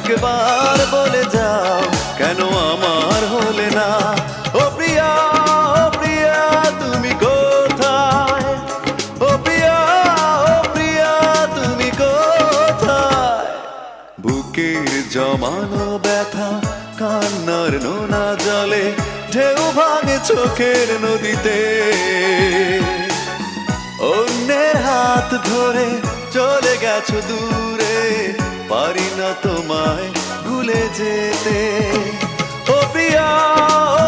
একবার বলে যাও কেন আমার হলে না। ও প্রিয়া, ও প্রিয়া তুমি কোথায়? ও প্রিয়া, ও প্রিয়া তুমি কোথায়? বুকের জমানো ব্যথা কান্নার নোনা জলে ঢেউ ভাঙে চোখের নদীতে। অন্যের হাত ধরে চলে গেছো দূরে, পারি না তোমায় ভুলে যেতে। ও প্রিয়া, ও